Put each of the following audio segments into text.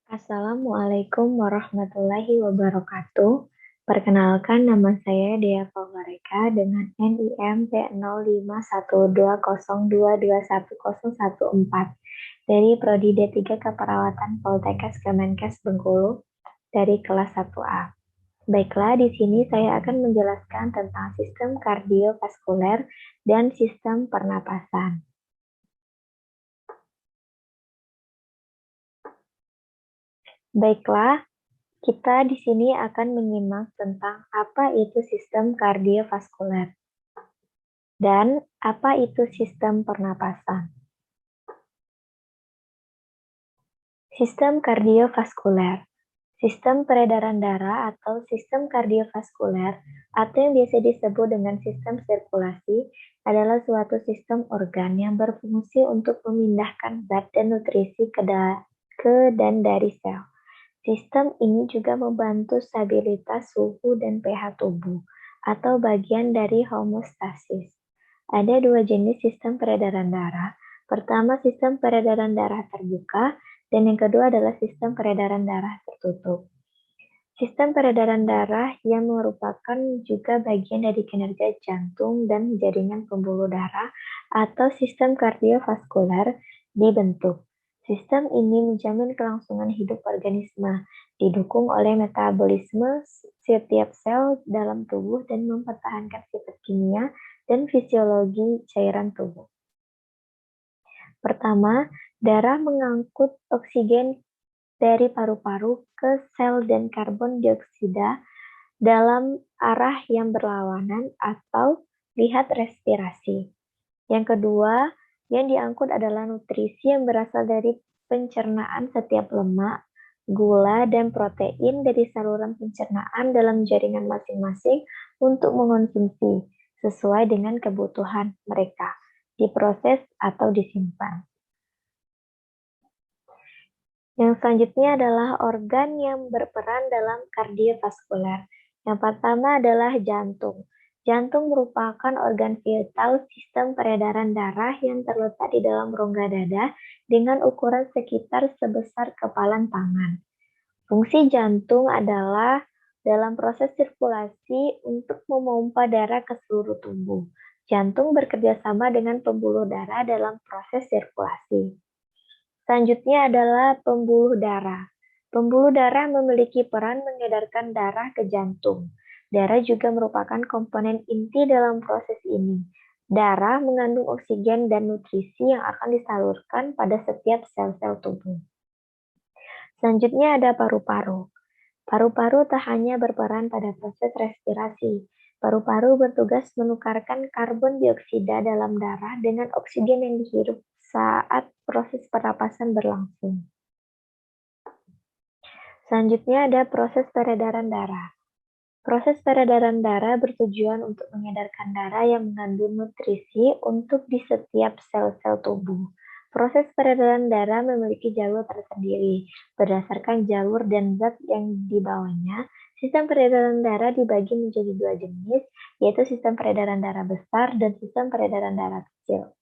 Assalamualaikum warahmatullahi wabarakatuh. Perkenalkan nama saya Dea Favareka dengan NIM P05120221014 dari Prodi D3 Keperawatan Poltekkes Kemenkes Bengkulu dari kelas 1A. Baiklah, di sini saya akan menjelaskan tentang sistem kardiovaskuler dan sistem pernapasan. Baiklah, kita di sini akan menyimak tentang apa itu sistem kardiovaskuler dan apa itu sistem pernapasan. Sistem kardiovaskuler, sistem peredaran darah atau sistem kardiovaskuler atau yang biasa disebut dengan sistem sirkulasi adalah suatu sistem organ yang berfungsi untuk memindahkan zat dan nutrisi ke dan dari sel. Sistem ini juga membantu stabilitas suhu dan pH tubuh, atau bagian dari homeostasis. Ada dua jenis sistem peredaran darah. Pertama, sistem peredaran darah terbuka, dan yang kedua adalah sistem peredaran darah tertutup. Sistem peredaran darah yang merupakan juga bagian dari kinerja jantung dan jaringan pembuluh darah atau sistem kardiovaskuler dibentuk. Sistem ini menjamin kelangsungan hidup organisme, didukung oleh metabolisme setiap sel dalam tubuh dan mempertahankan sifat kimia dan fisiologi cairan tubuh. Pertama, darah mengangkut oksigen dari paru-paru ke sel dan karbon dioksida dalam arah yang berlawanan atau lihat respirasi. Yang kedua, yang diangkut adalah nutrisi yang berasal dari pencernaan setiap lemak, gula, dan protein dari saluran pencernaan dalam jaringan masing-masing untuk mengonsumsi sesuai dengan kebutuhan mereka, diproses atau disimpan. Yang selanjutnya adalah organ yang berperan dalam kardiovaskuler. Yang pertama adalah jantung. Jantung merupakan organ vital sistem peredaran darah yang terletak di dalam rongga dada dengan ukuran sekitar sebesar kepalan tangan. Fungsi jantung adalah dalam proses sirkulasi untuk memompa darah ke seluruh tubuh. Jantung bekerja sama dengan pembuluh darah dalam proses sirkulasi. Selanjutnya adalah pembuluh darah. Pembuluh darah memiliki peran mengedarkan darah ke jantung. Darah juga merupakan komponen inti dalam proses ini. Darah mengandung oksigen dan nutrisi yang akan disalurkan pada setiap sel-sel tubuh. Selanjutnya ada paru-paru. Paru-paru tak hanya berperan pada proses respirasi. Paru-paru bertugas menukarkan karbon dioksida dalam darah dengan oksigen yang dihirup saat proses pernapasan berlangsung. Selanjutnya ada proses peredaran darah. Proses peredaran darah bertujuan untuk mengedarkan darah yang mengandung nutrisi untuk di setiap sel-sel tubuh. Proses peredaran darah memiliki jalur tersendiri. Berdasarkan jalur dan zat yang dibawanya, sistem peredaran darah dibagi menjadi dua jenis, yaitu sistem peredaran darah besar dan sistem peredaran darah kecil.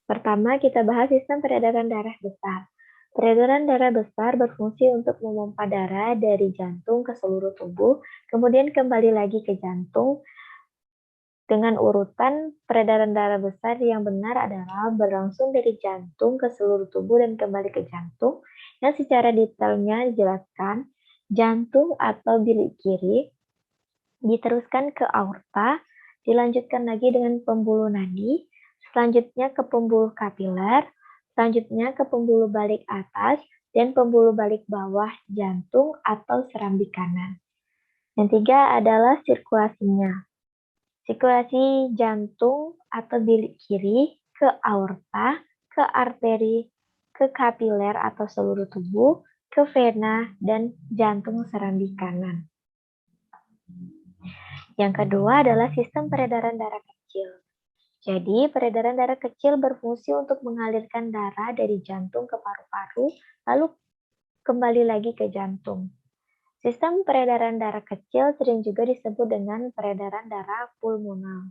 Pertama, kita bahas sistem peredaran darah besar. Peredaran darah besar berfungsi untuk memompa darah dari jantung ke seluruh tubuh, kemudian kembali lagi ke jantung. Dengan urutan, peredaran darah besar yang benar adalah berlangsung dari jantung ke seluruh tubuh dan kembali ke jantung, yang secara detailnya dijelaskan, jantung atau bilik kiri, diteruskan ke aorta, dilanjutkan lagi dengan pembuluh nadi, selanjutnya ke pembuluh kapiler, selanjutnya ke pembuluh balik atas, dan pembuluh balik bawah jantung atau serambi kanan. Yang tiga adalah sirkulasinya. Sirkulasi jantung atau bilik kiri ke aorta, ke arteri, ke kapiler atau seluruh tubuh, ke vena, dan jantung serambi kanan. Yang kedua adalah sistem peredaran darah kecil. Jadi, peredaran darah kecil berfungsi untuk mengalirkan darah dari jantung ke paru-paru, lalu kembali lagi ke jantung. Sistem peredaran darah kecil sering juga disebut dengan peredaran darah pulmonal.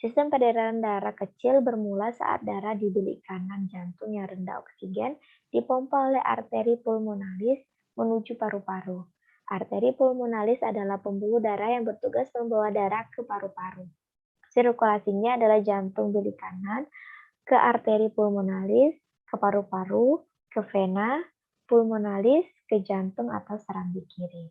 Sistem peredaran darah kecil bermula saat darah di bilik kanan jantung yang rendah oksigen dipompa oleh arteri pulmonalis menuju paru-paru. Arteri pulmonalis adalah pembuluh darah yang bertugas membawa darah ke paru-paru. Sirkulasinya adalah jantung bilik kanan, ke arteri pulmonalis, ke paru-paru, ke vena pulmonalis, ke jantung atau serambi kiri.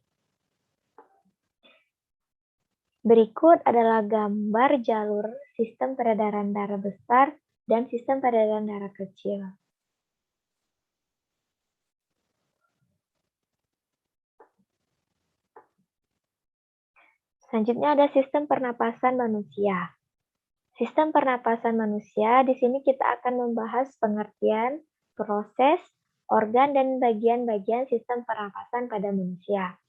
Berikut adalah gambar jalur sistem peredaran darah besar dan sistem peredaran darah kecil. Selanjutnya ada sistem pernapasan manusia. Sistem pernapasan manusia, di sini kita akan membahas pengertian, proses, organ, dan bagian-bagian sistem pernapasan pada manusia.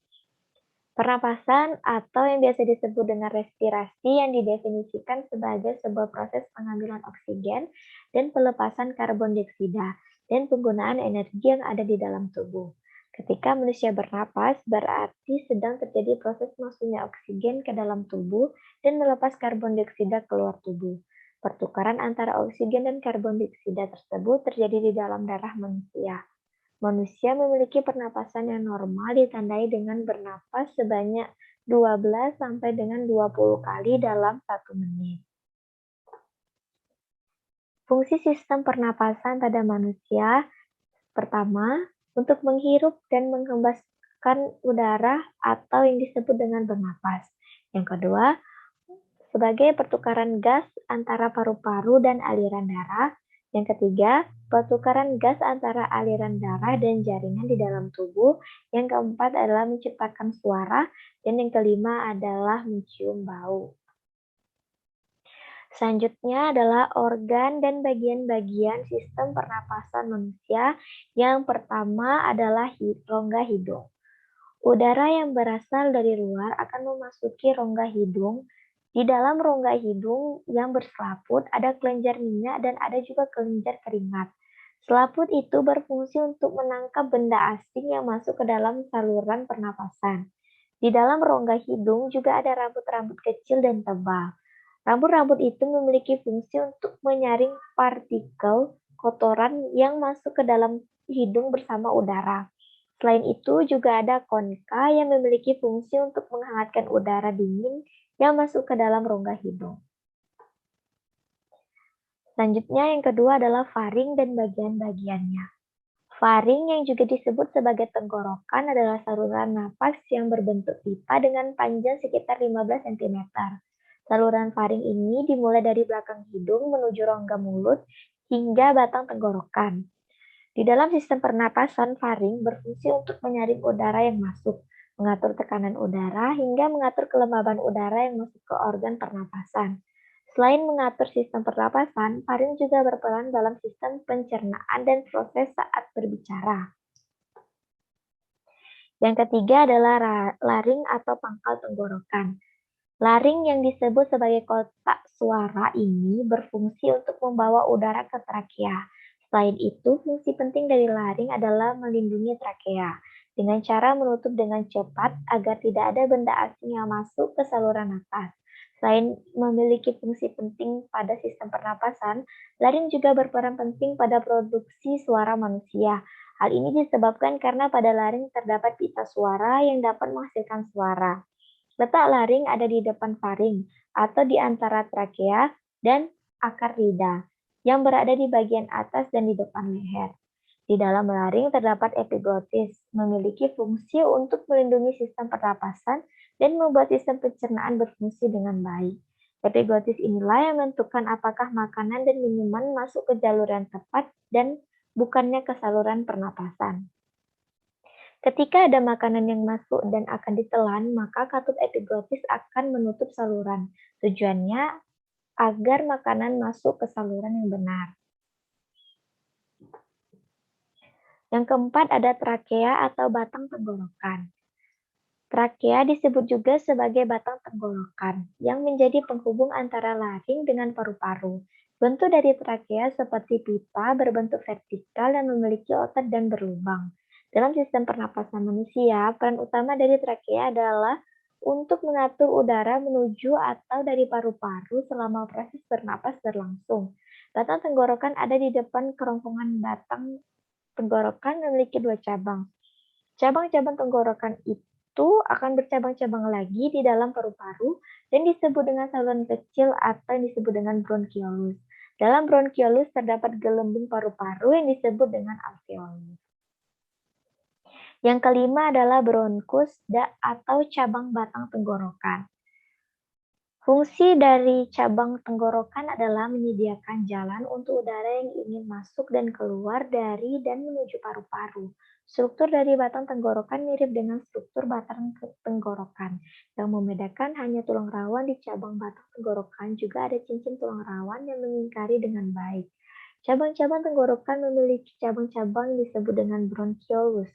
Pernapasan atau yang biasa disebut dengan respirasi yang didefinisikan sebagai sebuah proses pengambilan oksigen dan pelepasan karbon dioksida dan penggunaan energi yang ada di dalam tubuh. Ketika manusia bernapas, berarti sedang terjadi proses masuknya oksigen ke dalam tubuh dan melepas karbon dioksida keluar tubuh. Pertukaran antara oksigen dan karbon dioksida tersebut terjadi di dalam darah manusia. Manusia memiliki pernapasan yang normal ditandai dengan bernapas sebanyak 12 sampai dengan 20 kali dalam 1 menit. Fungsi sistem pernapasan pada manusia, pertama, untuk menghirup dan menghembuskan udara atau yang disebut dengan bernapas. Yang kedua, sebagai pertukaran gas antara paru-paru dan aliran darah. Yang ketiga, pertukaran gas antara aliran darah dan jaringan di dalam tubuh. Yang keempat adalah menciptakan suara. Dan yang kelima adalah mencium bau. Selanjutnya adalah organ dan bagian-bagian sistem pernapasan manusia. Yang pertama adalah rongga hidung. Udara yang berasal dari luar akan memasuki rongga hidung. Di dalam rongga hidung yang berselaput ada kelenjar minyak dan ada juga kelenjar keringat. Selaput itu berfungsi untuk menangkap benda asing yang masuk ke dalam saluran pernapasan. Di dalam rongga hidung juga ada rambut-rambut kecil dan tebal. Rambut-rambut itu memiliki fungsi untuk menyaring partikel kotoran yang masuk ke dalam hidung bersama udara. Selain itu, juga ada konika yang memiliki fungsi untuk menghangatkan udara dingin yang masuk ke dalam rongga hidung. Selanjutnya, yang kedua adalah faring dan bagian-bagiannya. Faring yang juga disebut sebagai tenggorokan adalah saluran napas yang berbentuk pipa dengan panjang sekitar 15 cm. Saluran faring ini dimulai dari belakang hidung menuju rongga mulut hingga batang tenggorokan. Di dalam sistem pernapasan, faring berfungsi untuk menyaring udara yang masuk, mengatur tekanan udara, hingga mengatur kelembaban udara yang masuk ke organ pernapasan. Selain mengatur sistem pernapasan, faring juga berperan dalam sistem pencernaan dan proses saat berbicara. Yang ketiga adalah laring atau pangkal tenggorokan. Laring yang disebut sebagai kotak suara ini berfungsi untuk membawa udara ke trakea. Selain itu, fungsi penting dari laring adalah melindungi trakea dengan cara menutup dengan cepat agar tidak ada benda asing yang masuk ke saluran napas. Selain memiliki fungsi penting pada sistem pernapasan, laring juga berperan penting pada produksi suara manusia. Hal ini disebabkan karena pada laring terdapat pita suara yang dapat menghasilkan suara. Letak laring ada di depan faring atau di antara trakea dan akar lidah yang berada di bagian atas dan di depan leher. Di dalam laring terdapat epiglotis, memiliki fungsi untuk melindungi sistem pernapasan dan membuat sistem pencernaan berfungsi dengan baik. Epiglotis inilah yang menentukan apakah makanan dan minuman masuk ke jalur yang tepat dan bukannya ke saluran pernapasan. Ketika ada makanan yang masuk dan akan ditelan, maka katup epiglotis akan menutup saluran. Tujuannya agar makanan masuk ke saluran yang benar. Yang keempat ada trakea atau batang tenggorokan. Trakea disebut juga sebagai batang tenggorokan yang menjadi penghubung antara laring dengan paru-paru. Bentuk dari trakea seperti pipa berbentuk vertikal dan memiliki otot dan berlubang. Dalam sistem pernapasan manusia, peran utama dari trakea adalah untuk mengatur udara menuju atau dari paru-paru selama proses bernapas berlangsung. Batang tenggorokan ada di depan kerongkongan batang tenggorokan memiliki 2 cabang. Cabang-cabang tenggorokan itu akan bercabang-cabang lagi di dalam paru-paru dan disebut dengan saluran kecil atau yang disebut dengan bronkiolus. Dalam bronkiolus terdapat gelembung paru-paru yang disebut dengan alveolus. Yang kelima adalah bronkus atau cabang batang tenggorokan. Fungsi dari cabang tenggorokan adalah menyediakan jalan untuk udara yang ingin masuk dan keluar dari dan menuju paru-paru. Struktur dari batang tenggorokan mirip dengan struktur batang tenggorokan. Yang membedakan hanya tulang rawan di cabang batang tenggorokan, juga ada cincin tulang rawan yang mengingkari dengan baik. Cabang-cabang tenggorokan memiliki cabang-cabang yang disebut dengan bronkiolus.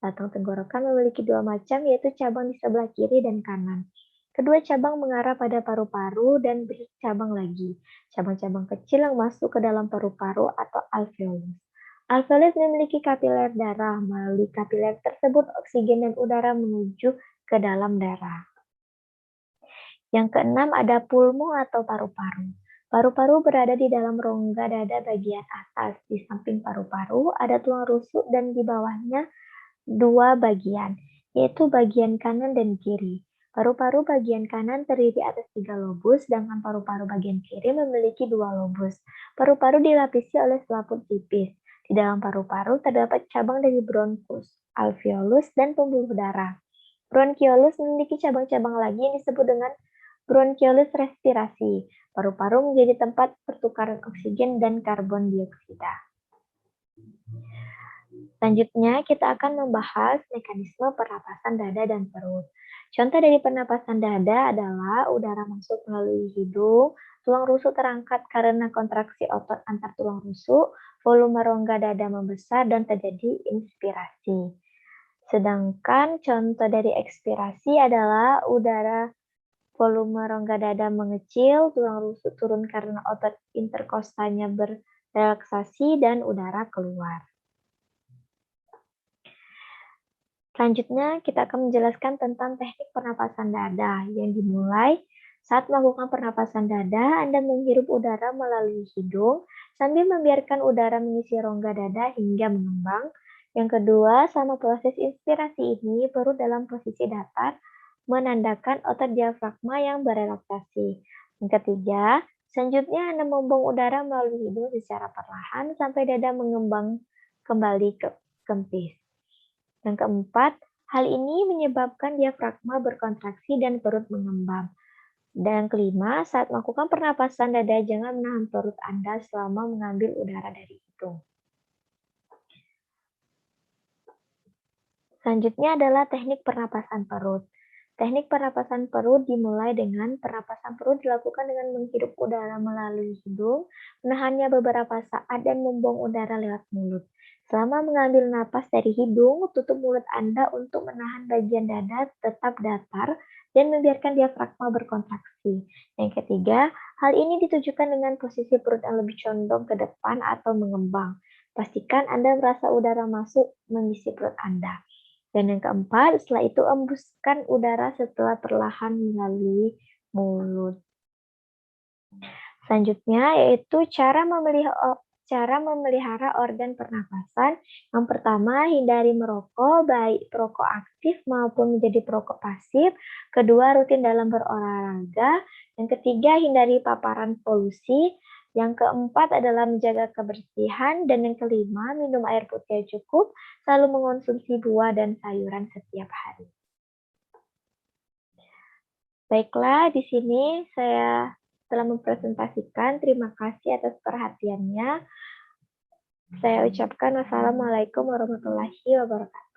Batang tenggorokan memiliki dua macam, yaitu cabang di sebelah kiri dan kanan. Kedua cabang mengarah pada paru-paru dan bercabang lagi. Cabang-cabang kecil yang masuk ke dalam paru-paru atau alveolus. Alveolus memiliki kapiler darah. Melalui kapiler tersebut, oksigen dan udara menuju ke dalam darah. Yang keenam ada pulmo atau paru-paru. Paru-paru berada di dalam rongga dada bagian atas. Di samping paru-paru ada tulang rusuk dan di bawahnya dua bagian, yaitu bagian kanan dan kiri. Paru-paru bagian kanan terdiri atas 3 lobus, sedangkan paru-paru bagian kiri memiliki 2 lobus. Paru-paru dilapisi oleh selaput tipis. Di dalam paru-paru terdapat cabang dari bronkus, alveolus, dan pembuluh darah. Bronkiolus memiliki cabang-cabang lagi yang disebut dengan bronkiolus respirasi. Paru-paru menjadi tempat pertukaran oksigen dan karbon dioksida. Selanjutnya, kita akan membahas mekanisme pernapasan dada dan perut. Contoh dari pernapasan dada adalah udara masuk melalui hidung, tulang rusuk terangkat karena kontraksi otot antar tulang rusuk, volume rongga dada membesar, dan terjadi inspirasi. Sedangkan contoh dari ekspirasi adalah udara volume rongga dada mengecil, tulang rusuk turun karena otot interkostalnya berrelaksasi, dan udara keluar. Selanjutnya, kita akan menjelaskan tentang teknik pernapasan dada yang dimulai saat melakukan pernapasan dada. Anda menghirup udara melalui hidung sambil membiarkan udara mengisi rongga dada hingga mengembang. Yang kedua, sama proses inspirasi ini, perut dalam posisi datar menandakan otot diafragma yang berrelaksasi. Yang ketiga, selanjutnya Anda membuang udara melalui hidung secara perlahan sampai dada mengembang kembali ke kempis. Yang keempat, hal ini menyebabkan diafragma berkontraksi dan perut mengembang. Dan yang kelima, saat melakukan pernapasan dada, jangan menahan perut Anda selama mengambil udara dari hidung. Selanjutnya adalah teknik pernapasan perut. Teknik pernapasan perut dimulai dengan pernapasan perut dilakukan dengan menghirup udara melalui hidung, menahannya beberapa saat, dan membuang udara lewat mulut. Selama mengambil napas dari hidung, tutup mulut Anda untuk menahan bagian dada tetap datar dan membiarkan diafragma berkontraksi. Yang ketiga, hal ini ditujukan dengan posisi perut yang lebih condong ke depan atau mengembang. Pastikan Anda merasa udara masuk mengisi perut Anda. Dan yang keempat, setelah itu embuskan udara setelah perlahan melalui mulut. Selanjutnya yaitu cara memelihara organ pernapasan. Yang pertama, hindari merokok, baik perokok aktif maupun menjadi perokok pasif. Kedua, rutin dalam berolahraga. Yang ketiga, hindari paparan polusi. Yang keempat adalah menjaga kebersihan. Dan yang kelima, minum air putih yang cukup, selalu mengonsumsi buah dan sayuran setiap hari. Baiklah, di sini saya telah mempresentasikan. Terima kasih atas perhatiannya. Saya ucapkan wassalamualaikum warahmatullahi wabarakatuh.